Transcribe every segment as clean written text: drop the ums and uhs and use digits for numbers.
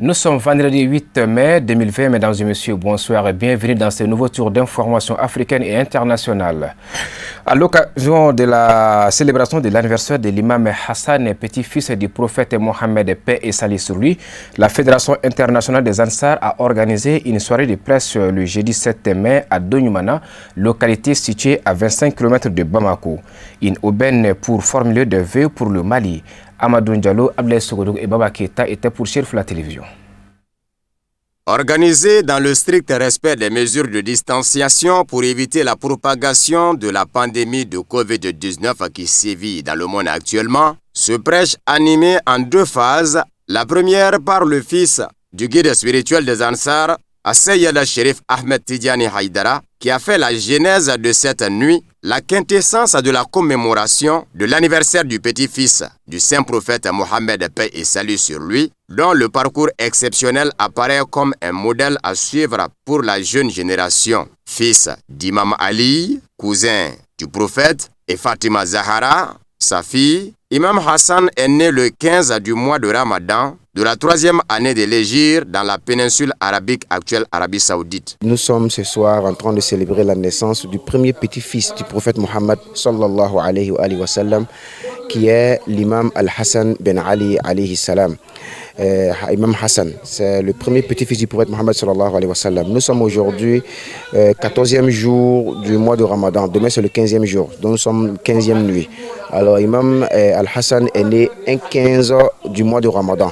Nous sommes vendredi 8 mai 2020, mesdames et messieurs, bonsoir et bienvenue dans ce nouveau tour d'information africaine et internationale. À l'occasion de la célébration de l'anniversaire de l'imam Hassan, petit-fils du prophète Mohammed, paix et salut sur lui, la Fédération internationale des Ansar a organisé une soirée de presse le jeudi 7 mai à Donyumana, localité située à 25 km de Bamako. Une aubaine pour formuler des vœux pour le Mali. Amadou Ndiallo, Ablaye Sogodougou et Baba Keita étaient pour Chérif la télévision. Organisé dans le strict respect des mesures de distanciation pour éviter la propagation de la pandémie de Covid-19 qui sévit dans le monde actuellement, ce prêche animé en deux phases, la première par le fils du guide spirituel des Ansar, Sayyid Sherif Ahmed Tidiane Haïdara, qui a fait la genèse de cette nuit, la quintessence de la commémoration de l'anniversaire du petit-fils du saint prophète Mohammed, paix et salut sur lui, dont le parcours exceptionnel apparaît comme un modèle à suivre pour la jeune génération. Fils d'Imam Ali, cousin du prophète, et Fatima Zahara, sa fille, Imam Hassan est né le 15 du mois de Ramadan de la 3e année de l'Hégire dans la péninsule arabique actuelle Arabie Saoudite. Nous sommes ce soir en train de célébrer la naissance du premier petit-fils du prophète Mohammed sallallahu alayhi wa sallam, qui est l'imam Al-Hassan ben Ali alayhi salam. Imam Hassan, c'est le premier petit-fils du prophète Mohammed sallallahu alayhi wa sallam. Nous sommes aujourd'hui 14e jour du mois de Ramadan. Demain c'est le 15e jour, donc nous sommes 15e nuit. Alors Imam Al-Hassan est né un 15 du mois de Ramadan.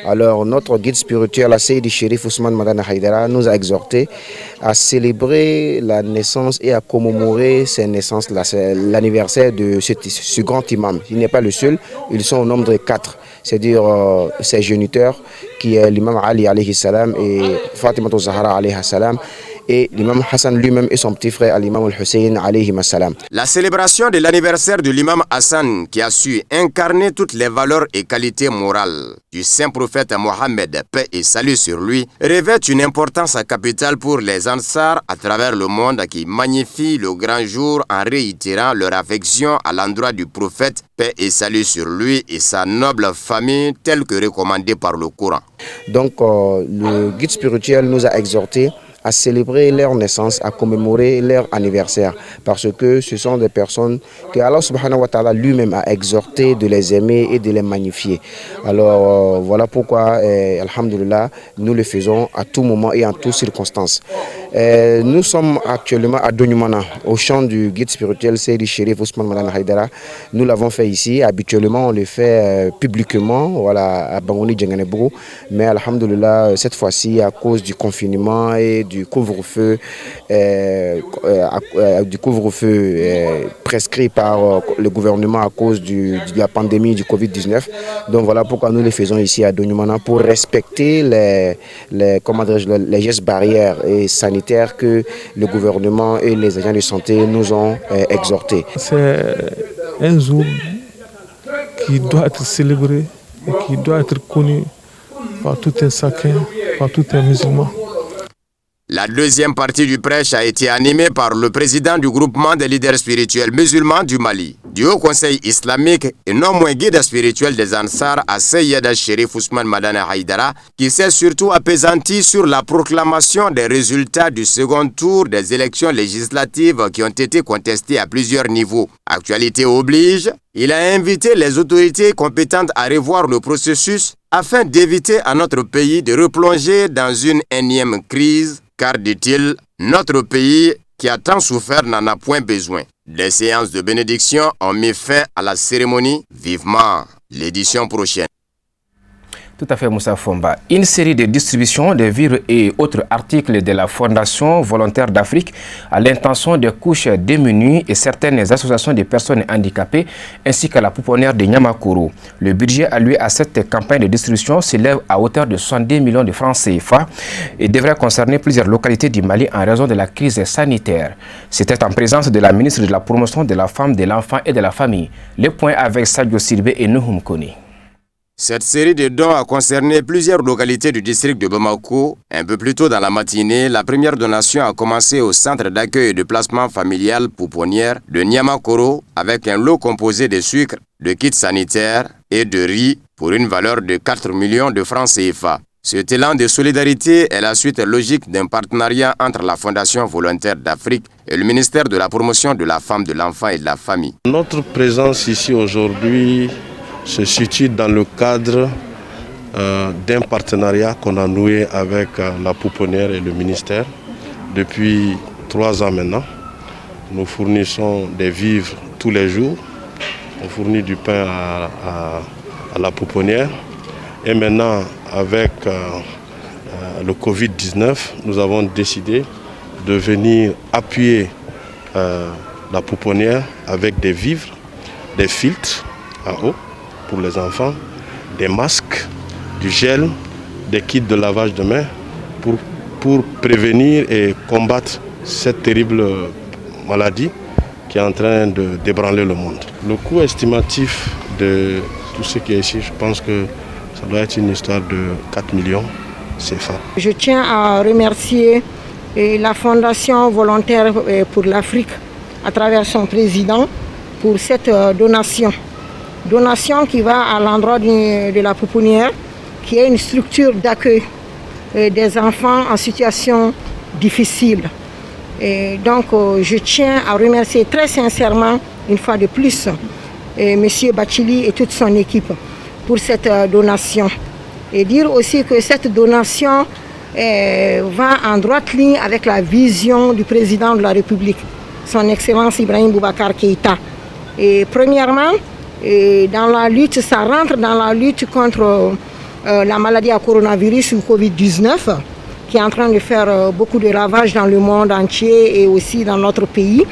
Alors notre guide spirituel, Sayyid Sherif Ousmane Madana Haïdara, nous a exhorté à célébrer la naissance et à commémorer ces naissances, l'anniversaire de ce grand imam. Il n'est pas le seul, ils sont au nombre de 4. C'est-à-dire ses géniteurs, qui est l'imam Ali alayhi salam et Fatima Zahra alayhi salam, et l'imam Hassan lui-même et son petit frère l'imam Al-Hussein alayhi salam. La célébration de l'anniversaire de l'imam Hassan, qui a su incarner toutes les valeurs et qualités morales du saint prophète Mohammed, paix et salut sur lui, revêt une importance capitale pour les Ansar à travers le monde, qui magnifient le grand jour en réitérant leur affection à l'endroit du prophète, paix et salut sur lui, et sa noble famille telle que recommandée par le Coran. Donc le guide spirituel nous a exhortés à célébrer leur naissance, à commémorer leur anniversaire, parce que ce sont des personnes que Allah subhanahu wa ta'ala lui-même a exhorté de les aimer et de les magnifier. Alors voilà pourquoi, alhamdulillah, nous le faisons à tout moment et en toutes circonstances. Nous sommes actuellement à Donyumana, au champ du guide spirituel Sayyid Sherif Ousmane Madana Haïdara. Nous l'avons fait ici, habituellement on le fait publiquement, voilà, à Bangoni Djenganebou, mais alhamdulillah, cette fois-ci, à cause du confinement et du couvre-feu prescrit par le gouvernement à cause de la pandémie du Covid-19. Donc voilà pourquoi nous les faisons ici à Donyumana, pour respecter les gestes barrières et sanitaires que le gouvernement et les agents de santé nous ont exhortés. C'est un jour qui doit être célébré et qui doit être connu par tout un chacun, par tout un musulman. La deuxième partie du prêche a été animée par le président du groupement des leaders spirituels musulmans du Mali, du Haut Conseil islamique et non moins guide spirituel des Ansar, Sayyid Sherif Ousmane Madana Haïdara, qui s'est surtout apaisanti sur la proclamation des résultats du second tour des élections législatives qui ont été contestées à plusieurs niveaux. Actualité oblige, il a invité les autorités compétentes à revoir le processus afin d'éviter à notre pays de replonger dans une énième crise, car, dit-il, notre pays qui a tant souffert n'en a point besoin. Des séances de bénédiction ont mis fin à la cérémonie. Vivement l'édition prochaine. Tout à fait, Moussa Fomba. Une série de distributions de vivres et autres articles de la Fondation Volontaire d'Afrique à l'intention des couches démunies et certaines associations de personnes handicapées ainsi qu'à la pouponnière de Niamakuru. Le budget alloué à cette campagne de distribution s'élève à hauteur de 70 millions de francs CFA et devrait concerner plusieurs localités du Mali en raison de la crise sanitaire. C'était en présence de la ministre de la Promotion de la Femme, de l'Enfant et de la Famille. Le point avec Sadio Silbé et Nouhoum Koni. Cette série de dons a concerné plusieurs localités du district de Bamako. Un peu plus tôt dans la matinée, la première donation a commencé au centre d'accueil et de placement familial pouponnière de Niamakoro avec un lot composé de sucre, de kits sanitaires et de riz pour une valeur de 4 millions de francs CFA. Cet élan de solidarité est la suite logique d'un partenariat entre la Fondation volontaire d'Afrique et le ministère de la promotion de la femme, de l'enfant et de la famille. Notre présence ici aujourd'hui se situe dans le cadre d'un partenariat qu'on a noué avec la pouponnière et le ministère depuis 3 ans maintenant. Nous fournissons des vivres tous les jours. On fournit du pain à la pouponnière. Et maintenant, avec le Covid-19, nous avons décidé de venir appuyer la pouponnière avec des vivres, des filtres à eau pour les enfants, des masques, du gel, des kits de lavage de mains pour prévenir et combattre cette terrible maladie qui est en train de débranler le monde. Le coût estimatif de tout ce qui est ici, je pense que ça doit être une histoire de 4 millions CFA. Je tiens à remercier la Fondation volontaire pour l'Afrique à travers son président pour cette donation. Donation qui va à l'endroit de la pouponnière, qui est une structure d'accueil des enfants en situation difficile. Et donc je tiens à remercier très sincèrement, une fois de plus, M. Bachili et toute son équipe pour cette donation. Et dire aussi que cette donation va en droite ligne avec la vision du président de la République, son Excellence Ibrahim Boubacar Keïta. Et premièrement, dans la lutte, ça rentre dans la lutte contre la maladie à coronavirus ou Covid-19, qui est en train de faire beaucoup de ravages dans le monde entier et aussi dans notre pays.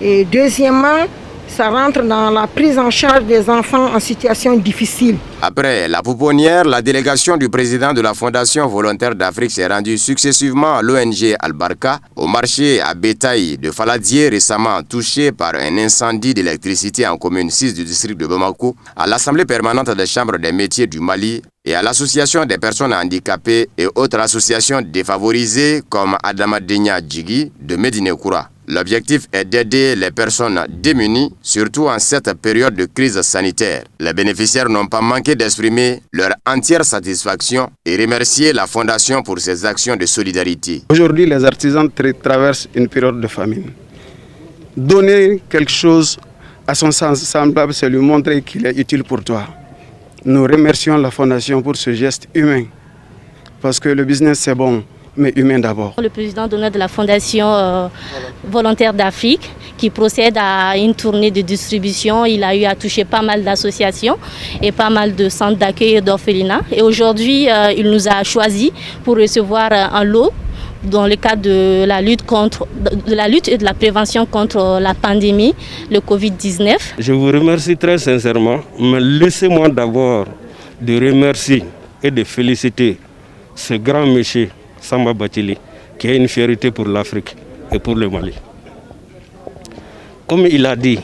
Et deuxièmement, ça rentre dans la prise en charge des enfants en situation difficile. Après la pouponnière, la délégation du président de la Fondation volontaire d'Afrique s'est rendue successivement à l'ONG Al-Barka, au marché à bétail de Faladier, récemment touché par un incendie d'électricité en commune 6 du district de Bamako, à l'Assemblée permanente des chambres des métiers du Mali et à l'Association des personnes handicapées et autres associations défavorisées comme Adama Denya Djigi de Médine-Koura. L'objectif est d'aider les personnes démunies, surtout en cette période de crise sanitaire. Les bénéficiaires n'ont pas manqué d'exprimer leur entière satisfaction et remercier la Fondation pour ses actions de solidarité. Aujourd'hui, les artisans traversent une période de famine. Donner quelque chose à son semblable, c'est lui montrer qu'il est utile pour toi. Nous remercions la Fondation pour ce geste humain, parce que le business c'est bon, mais humain d'abord. Le président d'honneur de la Fondation volontaire d'Afrique qui procède à une tournée de distribution. Il a eu à toucher pas mal d'associations et pas mal de centres d'accueil et d'orphelinats. Et aujourd'hui, il nous a choisis pour recevoir un lot dans le cadre de la lutte et de la prévention contre la pandémie, le Covid-19. Je vous remercie très sincèrement, mais laissez-moi d'abord de remercier et de féliciter ce grand monsieur Samba Bachili, qui est une fierté pour l'Afrique et pour le Mali. Comme il a dit,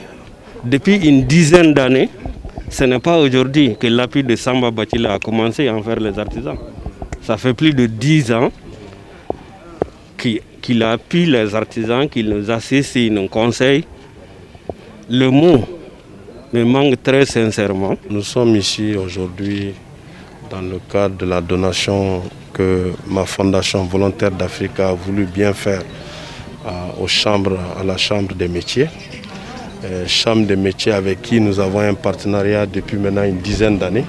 depuis une dizaine d'années, ce n'est pas aujourd'hui que l'appui de Samba Bachili a commencé envers les artisans. Ça fait plus de 10 ans qu'il appuie les artisans, qu'il nous assiste, il nous conseille. Le mot me manque très sincèrement. Nous sommes ici aujourd'hui dans le cadre de la donation que ma Fondation volontaire d'Afrique a voulu bien faire à la Chambre des métiers. Chambre des métiers avec qui nous avons un partenariat depuis maintenant une dizaine d'années.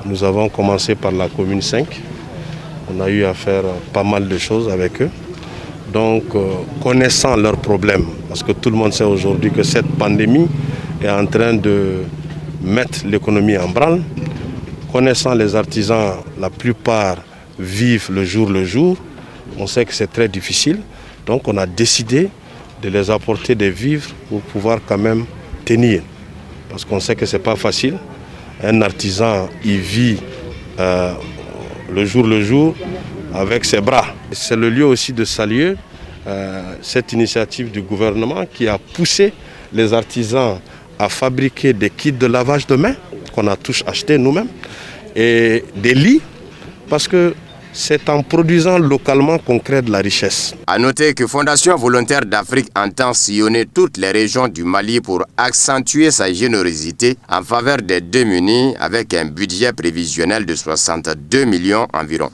Nous avons commencé par la commune 5. On a eu à faire pas mal de choses avec eux. Donc, connaissant leurs problèmes, parce que tout le monde sait aujourd'hui que cette pandémie est en train de mettre l'économie en branle. Connaissant les artisans, la plupart vivent le jour. On sait que c'est très difficile. Donc, on a décidé de les apporter des vivres pour pouvoir quand même tenir. Parce qu'on sait que ce n'est pas facile. Un artisan, il vit le jour avec ses bras. C'est le lieu aussi de saluer cette initiative du gouvernement qui a poussé les artisans à fabriquer des kits de lavage de mains qu'on a tous achetés nous-mêmes et des lits parce que C'est en produisant localement qu'on crée de la richesse. A noter que Fondation Volontaire d'Afrique entend sillonner toutes les régions du Mali pour accentuer sa générosité en faveur des démunis avec un budget prévisionnel de 62 millions environ.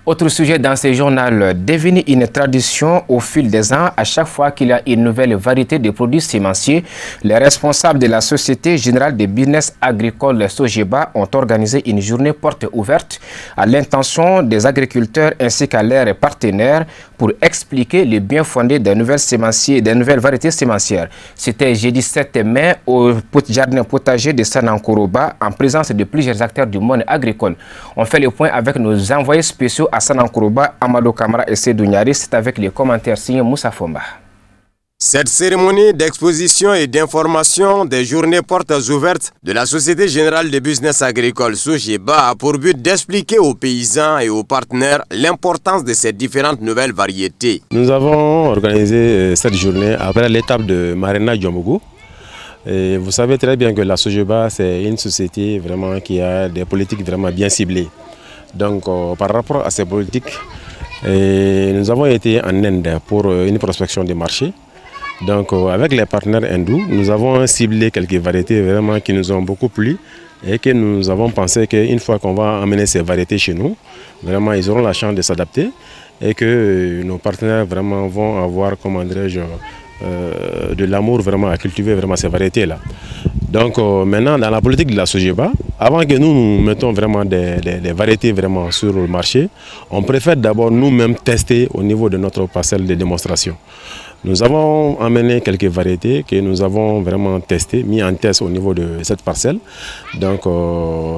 Autre sujet dans ce journal, devenu une tradition au fil des ans, à chaque fois qu'il y a une nouvelle variété de produits sémenciers, les responsables de la Société Générale des Business Agricoles SOGEBA ont organisé une journée porte ouverte à l'intention des agriculteurs ainsi qu'à leurs partenaires pour expliquer le bien fondé des nouvelles variétés sémencières. C'était jeudi 7 mai au jardin potager de Sanankoroba en présence de plusieurs acteurs du monde agricole. On fait le point avec nos envoyés spéciaux à Sanankoroba, Amadou Kamara et Seydou Niari. C'est avec les commentaires signés Moussa Fomba. Cette cérémonie d'exposition et d'information des journées portes ouvertes de la Société Générale des Business Agricoles SOGEBA a pour but d'expliquer aux paysans et aux partenaires l'importance de ces différentes nouvelles variétés. Nous avons organisé cette journée après l'étape de Marina Djomougou. Et vous savez très bien que la SOGEBA, c'est une société vraiment qui a des politiques vraiment bien ciblées. Donc par rapport à ces politiques, nous avons été en Inde pour une prospection des marchés. Donc avec les partenaires hindous, nous avons ciblé quelques variétés vraiment qui nous ont beaucoup plu et que nous avons pensé qu'une fois qu'on va emmener ces variétés chez nous, vraiment ils auront la chance de s'adapter et que nos partenaires vraiment vont avoir, comment dirais-je, de l'amour vraiment à cultiver vraiment ces variétés-là. Donc maintenant, dans la politique de la SOGEBA, avant que nous mettons vraiment des variétés vraiment sur le marché, on préfère d'abord nous-mêmes tester au niveau de notre parcelle de démonstration. Nous avons amené quelques variétés que nous avons vraiment testées, mis en test au niveau de cette parcelle. Donc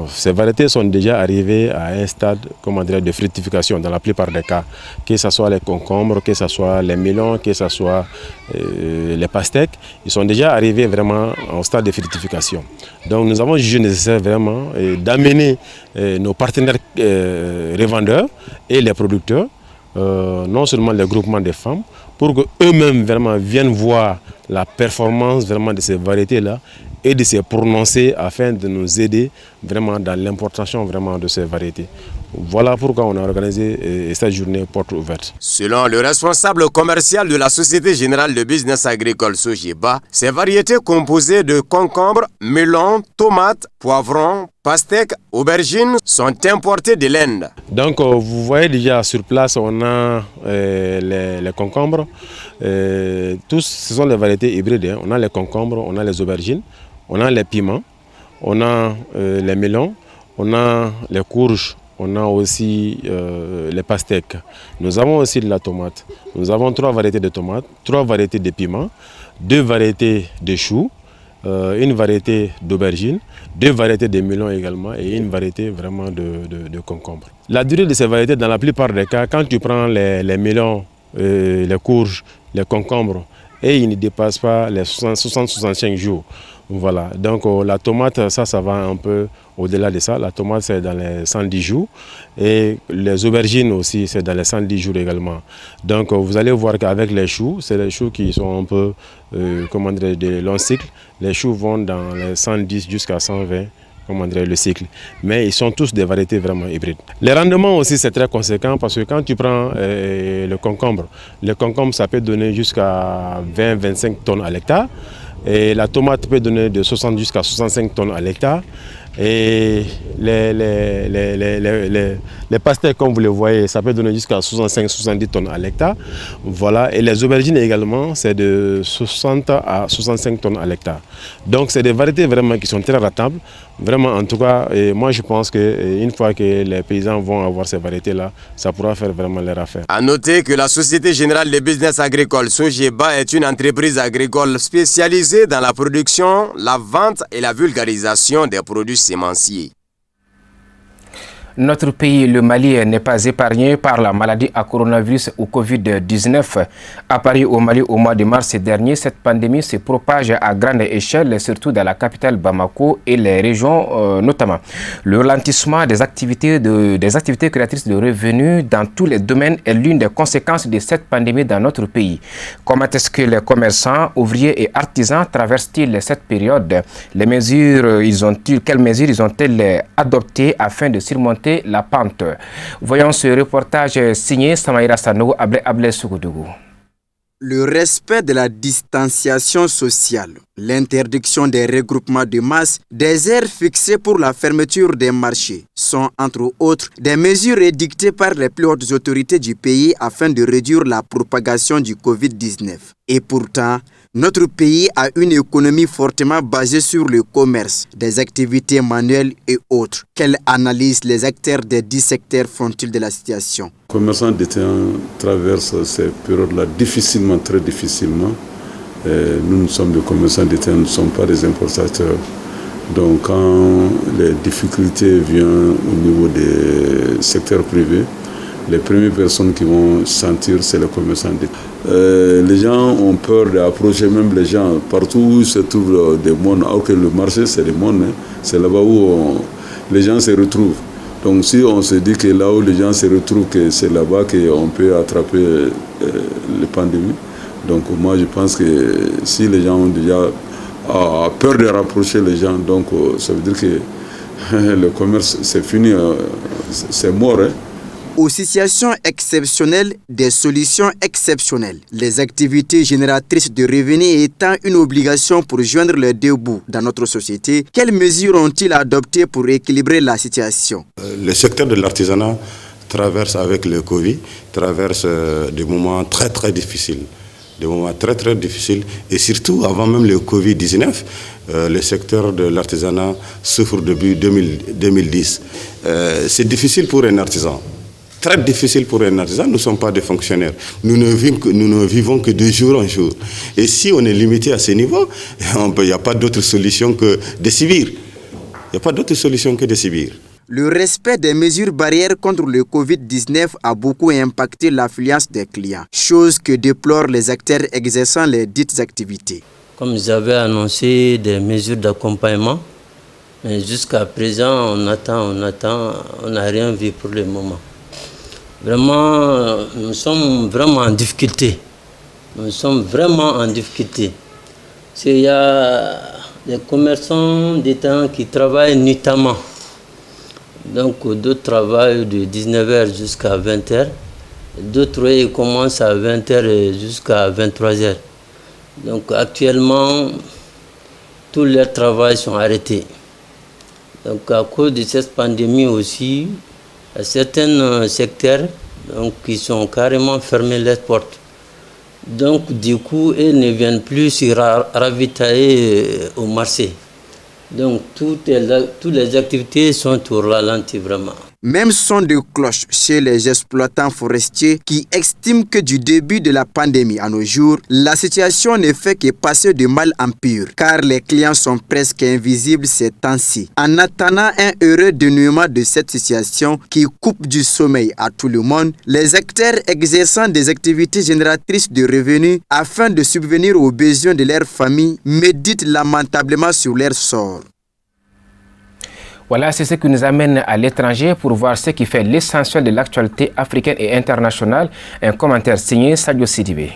ces variétés sont déjà arrivées à un stade, comment dire, de fructification dans la plupart des cas. Que ce soit les concombres, que ce soit les melons, que ce soit les pastèques, ils sont déjà arrivés vraiment au stade de fructification. Donc nous avons jugé nécessaire vraiment d'amener nos partenaires revendeurs et les producteurs, non seulement les groupements des femmes, pour qu'eux-mêmes vraiment viennent voir la performance vraiment de ces variétés-là et de se prononcer afin de nous aider vraiment dans l'importation vraiment de ces variétés. Voilà pourquoi on a organisé cette journée porte ouverte. Selon le responsable commercial de la Société Générale de Business Agricole SOGEBA, ces variétés composées de concombres, melons, tomates, poivrons, pastèques, aubergines sont importées de l'Inde. Donc vous voyez déjà sur place, on a les concombres. Tous ce sont des variétés hybrides. Hein. On a les concombres, on a les aubergines, on a les piments, on a les melons, on a les courges, on a aussi les pastèques. Nous avons aussi de la tomate. Nous avons 3 variétés de tomates, 3 variétés de piments, 2 variétés de choux, une variété d'aubergine, 2 variétés de melons également et une variété vraiment de concombre. La durée de ces variétés, dans la plupart des cas, quand tu prends les melons, les courges, les concombres, et ils ne dépassent pas les 60-65 jours. Voilà, donc la tomate, ça va un peu au-delà de ça. La tomate, c'est dans les 110 jours. Et les aubergines aussi, c'est dans les 110 jours également. Donc vous allez voir qu'avec les choux, c'est les choux qui sont un peu, comment dire, de long cycle. Les choux vont dans les 110 jusqu'à 120. Comment dire, le cycle. Mais ils sont tous des variétés vraiment hybrides. Les rendements aussi, c'est très conséquent parce que quand tu prends le concombre ça peut donner jusqu'à 20-25 tonnes à l'hectare. Et la tomate peut donner de 60 jusqu'à 65 tonnes à l'hectare. Et les pastèques, comme vous le voyez, ça peut donner jusqu'à 65-70 tonnes à l'hectare. Voilà. Et les aubergines également, c'est de 60 à 65 tonnes à l'hectare. Donc c'est des variétés vraiment qui sont très rentables. Vraiment, en tout cas, moi je pense qu'une fois que les paysans vont avoir ces variétés-là, ça pourra faire vraiment leur affaire. A noter que la Société Générale des Business Agricoles SOGEBA est une entreprise agricole spécialisée dans la production, la vente et la vulgarisation des produits sémenciers. Notre pays, le Mali, n'est pas épargné par la maladie à coronavirus ou Covid-19. Apparue au Mali au mois de mars dernier, cette pandémie se propage à grande échelle, surtout dans la capitale Bamako et les régions notamment. Le ralentissement des activités créatrices de revenus dans tous les domaines est l'une des conséquences de cette pandémie dans notre pays. Comment est-ce que les commerçants, ouvriers et artisans traversent-ils cette période? Quelles mesures ils ont-ils adoptées afin de surmonter remonter la pente. Voyons ce reportage signé Samaïra Sanogo Ablé Sougoudou. Le respect de la distanciation sociale, l'interdiction des regroupements de masse, des heures fixées pour la fermeture des marchés sont entre autres des mesures édictées par les plus hautes autorités du pays afin de réduire la propagation du Covid-19. Et pourtant, notre pays a une économie fortement basée sur le commerce, des activités manuelles et autres. Quelle analyse les acteurs des 10 secteurs font-ils de la situation? Les commerçants détaillants traversent ces périodes-là difficilement, très difficilement. Nous sommes des commerçants détaillants, nous ne sommes pas des importateurs. Donc quand les difficultés viennent au niveau des secteurs privés, les premières personnes qui vont sentir, c'est les commerçants détaillants. Les gens ont peur d'approcher même les gens partout où se trouvent des mondes, alors que le marché c'est des mondes, hein. C'est là-bas où les gens se retrouvent. Donc si on se dit que là où les gens se retrouvent, que c'est là-bas qu'on peut attraper les pandémies, donc moi je pense que si les gens ont déjà peur de rapprocher les gens, donc ça veut dire que le commerce c'est fini, c'est mort. Hein. Aux situations exceptionnelles, des solutions exceptionnelles. Les activités génératrices de revenus étant une obligation pour joindre les deux bouts dans notre société, quelles mesures ont-ils adoptées pour équilibrer la situation? Le secteur de l'artisanat traverse avec le Covid, traverse des moments très très difficiles. Des moments très très difficiles et surtout avant même le Covid-19, le secteur de l'artisanat souffre depuis 2010. C'est difficile pour un artisan. Très difficile pour un artisan, nous ne sommes pas des fonctionnaires. Nous ne vivons que de jour en jour. Et si on est limité à ce niveau, il n'y a pas d'autre solution que de subir. Il n'y a pas d'autre solution que de subir. Le respect des mesures barrières contre le Covid-19 a beaucoup impacté l'affluence des clients, chose que déplorent les acteurs exerçant les dites activités. Comme j'avais annoncé des mesures d'accompagnement, mais jusqu'à présent, on attend, on n'a rien vu pour le moment. Vraiment, nous sommes vraiment en difficulté. Nous sommes vraiment en difficulté. Il y a des commerçants détaillants qui travaillent nuitamment. Donc, d'autres travaillent de 19h jusqu'à 20h. D'autres ils commencent à 20h jusqu'à 23h. Donc, actuellement, tous leurs travaux sont arrêtés. Donc, à cause de cette pandémie aussi, à certains secteurs qui sont carrément fermés les portes. Donc du coup, ils ne viennent plus se ravitailler au marché. Donc toutes les activités sont au ralenti vraiment. Même son de cloche chez les exploitants forestiers qui estiment que du début de la pandémie à nos jours, la situation ne fait que passer de mal en pire, car les clients sont presque invisibles ces temps-ci. En attendant un heureux dénouement de cette situation qui coupe du sommeil à tout le monde, les acteurs exerçant des activités génératrices de revenus afin de subvenir aux besoins de leur famille méditent lamentablement sur leur sort. Voilà, c'est ce qui nous amène à l'étranger pour voir ce qui fait l'essentiel de l'actualité africaine et internationale. Un commentaire signé Sadio Sidibé.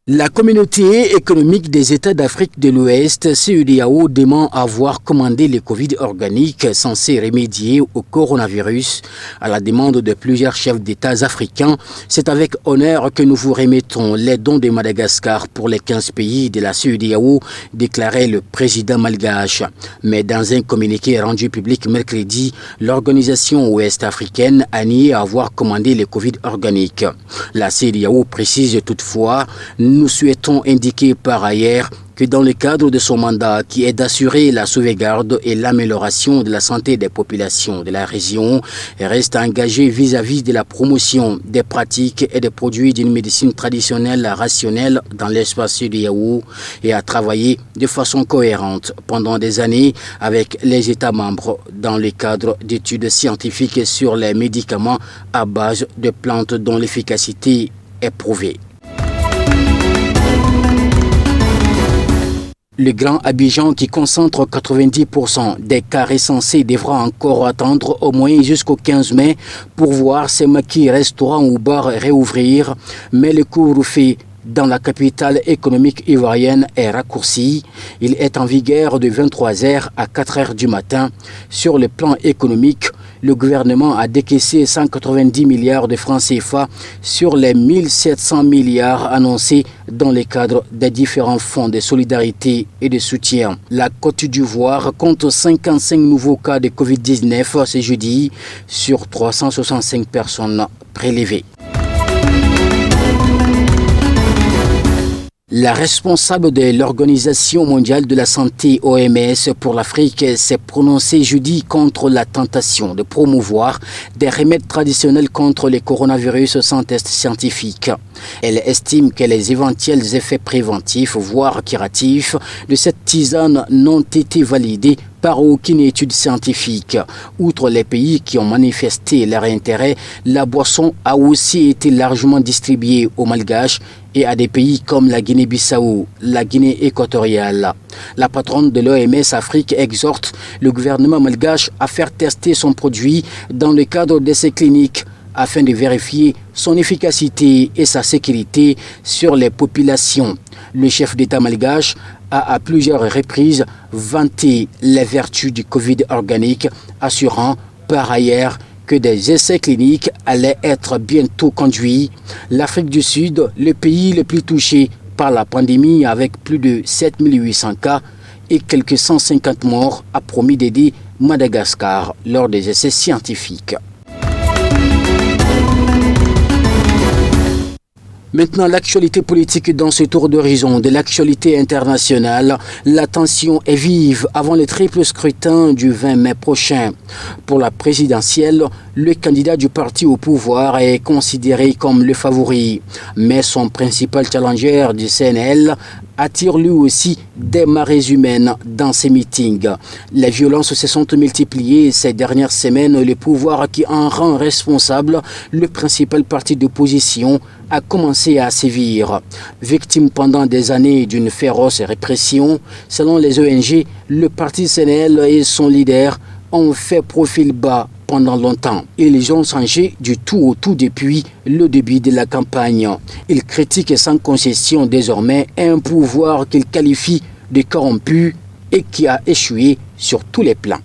La communauté économique des États d'Afrique de l'Ouest, CEDEAO, demande avoir commandé les Covid organiques censés remédier au coronavirus. À la demande de plusieurs chefs d'État africains, c'est avec honneur que nous vous remettons les dons de Madagascar pour les 15 pays de la CEDEAO, déclarait le président malgache. Mais dans un communiqué rendu public mercredi, l'organisation ouest-africaine a nié avoir commandé les Covid organiques. La CEDEAO précise toutefois: nous souhaitons indiquer par ailleurs que dans le cadre de son mandat qui est d'assurer la sauvegarde et l'amélioration de la santé des populations de la région, elle reste engagée vis-à-vis de la promotion des pratiques et des produits d'une médecine traditionnelle rationnelle dans l'espace CEDEAO et à travailler de façon cohérente pendant des années avec les États membres dans le cadre d'études scientifiques sur les médicaments à base de plantes dont l'efficacité est prouvée. Le Grand Abidjan, qui concentre 90% des cas recensés, devra encore attendre au moins jusqu'au 15 mai pour voir ses maquis, restaurants ou bars réouvrir. Mais le couvre-feu dans la capitale économique ivoirienne est raccourci. Il est en vigueur de 23h à 4h du matin. Sur le plan économique, le gouvernement a décaissé 190 milliards de francs CFA sur les 1700 milliards annoncés dans le cadre des différents fonds de solidarité et de soutien. La Côte d'Ivoire compte 55 nouveaux cas de Covid-19 ce jeudi sur 365 personnes prélevées. La responsable de l'Organisation mondiale de la santé OMS pour l'Afrique s'est prononcée jeudi contre la tentation de promouvoir des remèdes traditionnels contre le coronavirus sans test scientifique. Elle estime que les éventuels effets préventifs, voire curatifs, de cette tisane n'ont été validés par aucune étude scientifique. Outre les pays qui ont manifesté leur intérêt, la boisson a aussi été largement distribuée aux Malgaches et à des pays comme la Guinée-Bissau, la Guinée équatoriale. La patronne de l'OMS Afrique exhorte le gouvernement malgache à faire tester son produit dans le cadre d'essais cliniques afin de vérifier son efficacité et sa sécurité sur les populations. Le chef d'État malgache a à plusieurs reprises vanté les vertus du Covid organique, assurant par ailleurs que des essais cliniques allaient être bientôt conduits. L'Afrique du Sud, le pays le plus touché par la pandémie avec plus de 7800 cas et quelques 150 morts, a promis d'aider Madagascar lors des essais scientifiques. Maintenant, l'actualité politique dans ce tour d'horizon de l'actualité internationale. La tension est vive avant le triple scrutin du 20 mai prochain. Pour la présidentielle, le candidat du parti au pouvoir est considéré comme le favori. Mais son principal challenger du CNL attire lui aussi des marées humaines dans ses meetings. Les violences se sont multipliées ces dernières semaines. Le pouvoir qui en rend responsable le principal parti d'opposition a commencé à sévir. Victime pendant des années d'une féroce répression, selon les ONG, le parti CNL et son leader ont fait profil bas pendant longtemps. Ils ont changé du tout au tout depuis le début de la campagne. Ils critiquent sans concession désormais un pouvoir qu'ils qualifient de corrompu et qui a échoué sur tous les plans.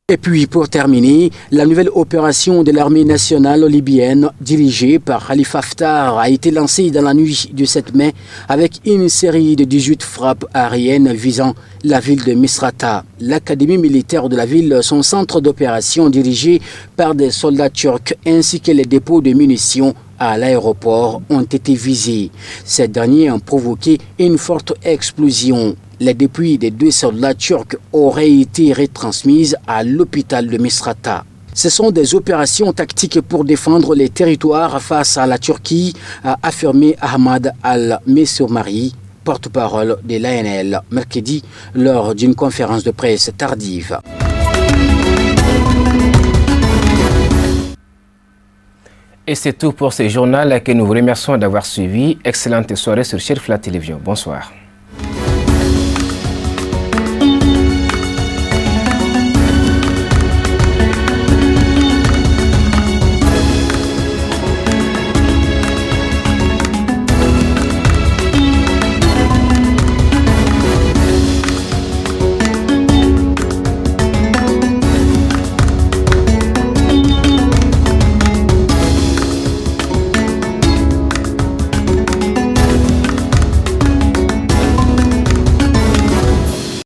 Et puis, pour terminer, la nouvelle opération de l'armée nationale libyenne, dirigée par Khalifa Haftar, a été lancée dans la nuit du 7 mai avec une série de 18 frappes aériennes visant la ville de Misrata. L'académie militaire de la ville, son centre d'opération dirigé par des soldats turcs, ainsi que les dépôts de munitions à l'aéroport ont été visés. Ces derniers ont provoqué une forte explosion. Les dépouilles des 2 soldats turcs auraient été retransmises à l'hôpital de Misrata. Ce sont des opérations tactiques pour défendre les territoires face à la Turquie, a affirmé Ahmad Al-Messoumari, porte-parole de l'ANL, mercredi lors d'une conférence de presse tardive. Et c'est tout pour ce journal que nous vous remercions d'avoir suivi. Excellente soirée sur Cherif la Télévision. Bonsoir.